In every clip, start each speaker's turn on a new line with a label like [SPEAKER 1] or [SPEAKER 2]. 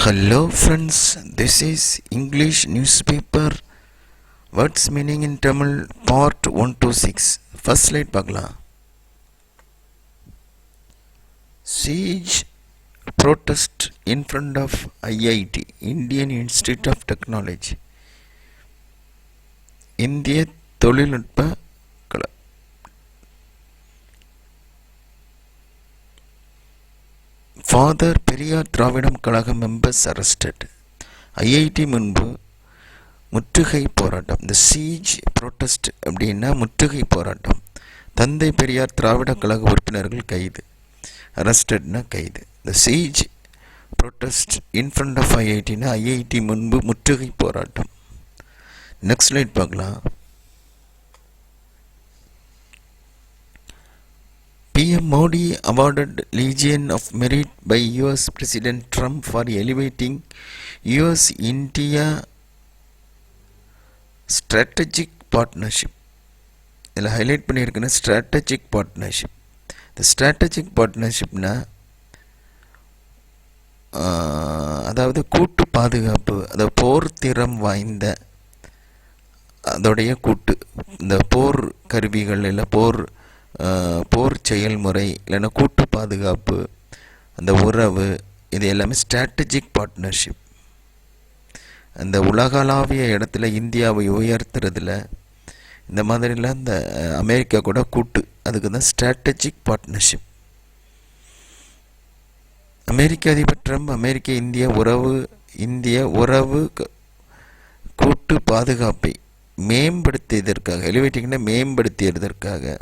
[SPEAKER 1] Hello friends, this is English newspaper words meaning in Tamil part 126. First slide பார்க்கலாம். Siege protest in front of IIT, Indian Institute of Technology. இந்திய தொழில்நுட்ப father Periyar திராவிடம் கழக members arrested. IIT முன்பு முற்றுகை போராட்டம். இந்த சீஜ் ப்ரொட்டஸ்ட் அப்படின்னா முற்றுகை போராட்டம். தந்தை பெரியார் திராவிட கழக உறுப்பினர்கள் கைது. அரெஸ்டட்னா கைது. இந்த siege protest in front of ஐஐடினா ஐஐடி முன்பு முற்றுகை போராட்டம். நெக்ஸ்ட் ஸ்லைட் பார்க்கலாம். PM Modi awarded Legion of Merit by US President Trump for elevating US-India strategic partnership. இதில் ஹைலைட் பண்ணியிருக்குன்னா ஸ்ட்ராட்டஜிக் பார்ட்னர்ஷிப். இந்த ஸ்ட்ராட்டஜிக் பார்ட்னர்ஷிப்னா அதாவது கூட்டு பாதுகாப்பு, அதாவது போர் திறம் வாய்ந்த அதோடைய கூட்டு, இந்த போர் கருவிகள் இல்லை போர் செயல்முறை இல்லைன்னா கூட்டு பாதுகாப்பு, அந்த உறவு, இது எல்லாமே ஸ்ட்ராட்டஜிக் பார்ட்னர்ஷிப். அந்த உலகளாவிய இடத்துல இந்தியாவை உயர்த்துறதுல இந்த மாதிரிலாம் இந்த அமெரிக்கா கூட கூட்டு, அதுக்கு தான் ஸ்ட்ராட்டஜிக் பார்ட்னர்ஷிப். அமெரிக்க அதிபர் ட்ரம்ப் இந்திய உறவு கூட்டு பாதுகாப்பை மேம்படுத்தியதற்காக, எலிவேட்டிங்னா மேம்படுத்தியதற்காக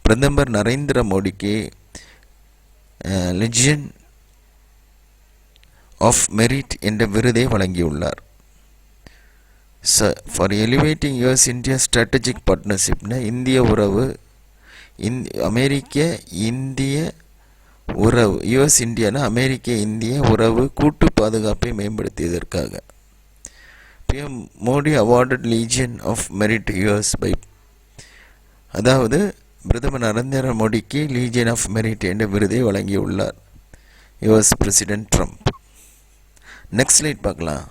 [SPEAKER 1] பிரதமர் நரேந்திர மோடிக்கு லெஜியன் ஆஃப் மெரிட் என்ற விருதை வழங்கியுள்ளார். For elevating US India strategic பார்ட்னர்ஷிப்னா இந்திய உறவு, அமெரிக்க இந்திய உறவு, யுஎஸ் இந்தியானா அமெரிக்க இந்திய உறவு கூட்டு பாதுகாப்பை மேம்படுத்தியதற்காக PM Modi awarded legion of merit US by, அதாவது பிரதமர் நரேந்திர மோடிக்கு லீஜியன் ஆஃப் மெரிட் என்ற விருதை வழங்கியுள்ளார் US president Trump. Next slide பார்க்கலாம்.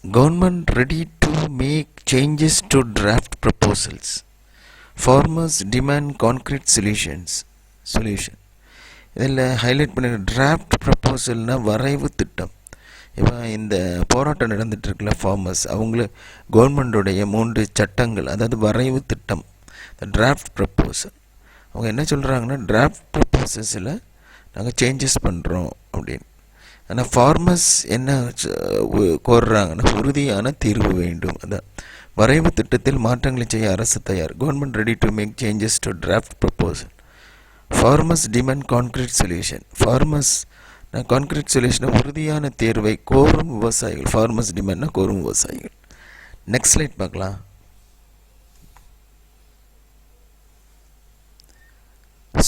[SPEAKER 1] Government ready to make changes to draft proposals. Farmers demand concrete solution. இதில் ஹைலைட் பண்ணி டிராஃப்ட் ப்ரப்போசல்னால் வரைவு திட்டம். இப்போ இந்த போராட்டம் நடந்துகிட்ருக்குல்ல ஃபார்மர்ஸ், கவர்மெண்ட்டுடைய 3 சட்டங்கள், அதாவது வரைவு திட்டம், டிராஃப்ட் ப்ரப்போசல். அவங்க என்ன சொல்கிறாங்கன்னா டிராஃப்ட் ப்ரப்போசல்ஸில் நாங்கள் சேஞ்சஸ் பண்ணுறோம் அப்படின்னு. ஆனால் ஃபார்மர்ஸ் என்ன கோர்றாங்கன்னா உறுதியான தீர்வு வேண்டும். அதான் வரைவு திட்டத்தில் மாற்றங்களை செய்ய அரசு தயார். Government ready to make changes to draft proposal. Farmers demand concrete solution. Farmers concrete சொல்யூஷனை உறுதியான தேர்வை கோரும் விவசாயிகள். ஃபார்மர்ஸ் டிமாண்ட்னா கோரும் விவசாயிகள். நெக்ஸ்ட் ஸ்லைட் பார்க்கலாம்.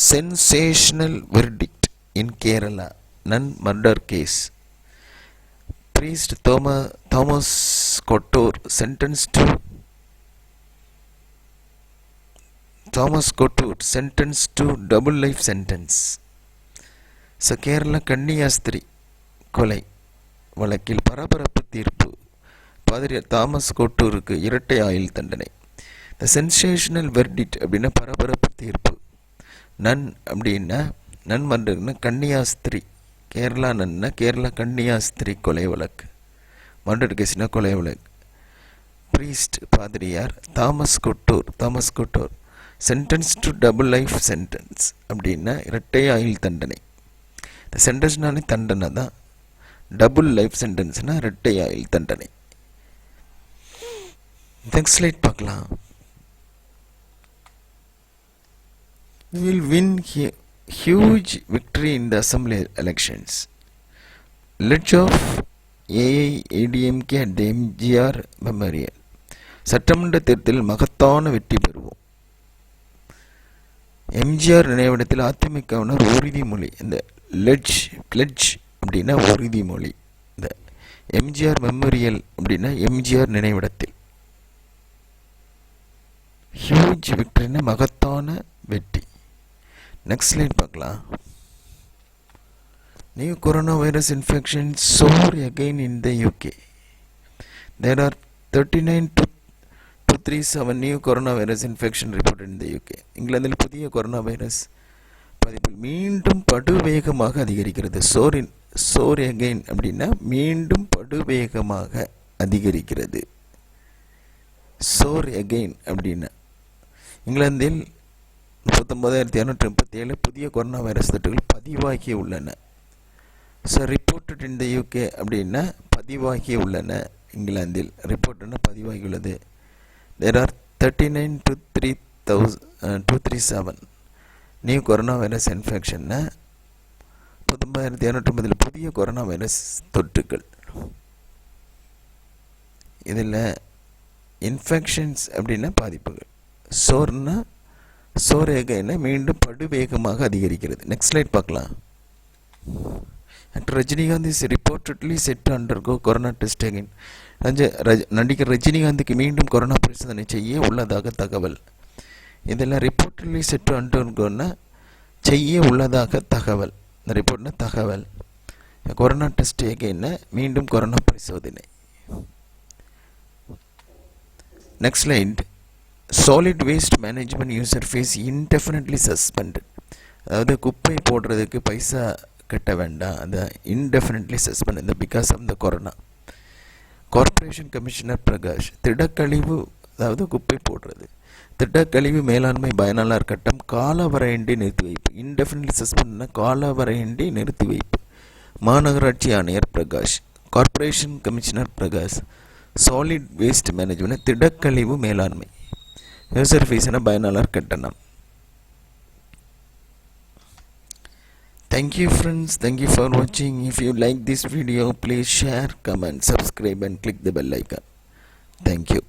[SPEAKER 1] Sensational verdict in Kerala nun murder case. priest Thomas Kotur sentenced to double life sentence. Kerala கன்னியாஸ்திரி கொலை வழக்கில் பரபரப்பு தீர்ப்பு. பாதிரியார் தாமஸ் கோட்டூருக்கு இரட்டை ஆயுள் தண்டனை. இந்த சென்சேஷனல் வெர்டிக்ட் அப்படின்னா பரபரப்பு தீர்ப்பு. நன் மன்றம்னா கன்னியாஸ்திரி, கேரளா நன்னா கேரளா கன்னியாஸ்திரி கொலை வழக்கு, மர்டர் கேஸ்னா கொலை வழக்கு. பிரீஸ்ட் பாதிரியார் Thomas Kottur sentence to double life sentence அப்படின்னா இரட்டை ஆயுள் தண்டனை. இந்த சென்டென்ஸ்னாலே தண்டனை தான். டபுள் லைஃப் சென்டென்ஸ்னா இரட்டை ஆயுள் தண்டனை. நெக்ஸ்ட் ஸ்லைட் பார்க்கலாம். We will win huge victory in the assembly elections. Pledge of AIADMK at the MGR Memorial. சட்டமன்ற தேர்தலில் மகத்தான வெற்றி பெறுவோம். எம்ஜிஆர் நினைவிடத்தில் அதிமுகவினர் உறுதிமொழி. இந்த பிளட்ஜ் அப்படின்னா உறுதிமொழி. இந்த எம்ஜிஆர் மெமோரியல் அப்படின்னா எம்ஜிஆர் நினைவிடத்தில். ஹியூஜ் விக்டரின்னா மகத்தான வெற்றி. நெக்ஸ்ட் ஸ்லைட் பார்க்கலாம். New coronavirus infections soar again in the UK. There are 39,237 new coronavirus infection reported in the UK. இங்கிலாந்தில் புதிய கொரோனா வைரஸ் பதிப்பில் மீண்டும் படுவேகமாக அதிகரிக்கிறது. சோர் அகைன் அப்படின்னா மீண்டும் படுவேகமாக அதிகரிக்கிறது. சோர் அகைன் அப்படின்னா இங்கிலாந்தில் 39,237 புதிய கொரோனா வைரஸ் தொற்றுகள் பதிவாகி உள்ளன. So reported in the UK அப்படின்னா பதிவாகி உள்ளன. இங்கிலாந்தில் ரிப்போர்ட்னா பதிவாகி உள்ளது. There are 39,237 new corona virus இன்ஃபெக்ஷன்னா 19,250 புதிய கொரோனா வைரஸ் தொற்றுக்கள். இதில் இன்ஃபெக்ஷன்ஸ் அப்படின்னா பாதிப்புகள், சோரேகன்னா மீண்டும் படுவேகமாக அதிகரிக்கிறது. நெக்ஸ்ட் ஸ்லைட் பார்க்கலாம். Rajinikanth is reportedly set to undergo corona test again. நடிகர் ரஜினிகாந்துக்கு மீண்டும் கொரோனா பரிசோதனை செய்ய உள்ளதாக தகவல். இதெல்லாம் ரிப்போர்ட்டட்லி செட் டு அண்டர்கோன்னா செய்ய உள்ளதாக தகவல். இந்த ரிப்போர்ட்னா தகவல். கொரோனா டெஸ்ட் அகைன்னா மீண்டும் கொரோனா பரிசோதனை. Next slide. Solid waste management user fees indefinitely suspended. அதாவது குப்பை போடுறதுக்கு பைசா கட்ட வேண்டாம், அதை இன்டெஃபினட்லி சஸ்பெண்ட் இந்த because of the corona. Corporation commissioner Prakash. திடக்கழிவு அதாவது குப்பை போடுறது, திடக்கழிவு மேலாண்மை பயனாளர் கட்டம் காலவரையின்றி நிறுத்தி வைப்பு. இன்டெஃபினட்லி சஸ்பெண்ட்னா காலவரையின்றி நிறுத்தி வைப்பு. மாநகராட்சி ஆணையர் Prakash. Corporation commissioner Prakash. Solid waste management திடக்கழிவு மேலாண்மை. யூசர் ஃபீஸ்னா பயனாளர் கட்டணம். Thank you friends, thank you for watching. If you like this video, please share, comment, subscribe and click the bell icon. Thank you.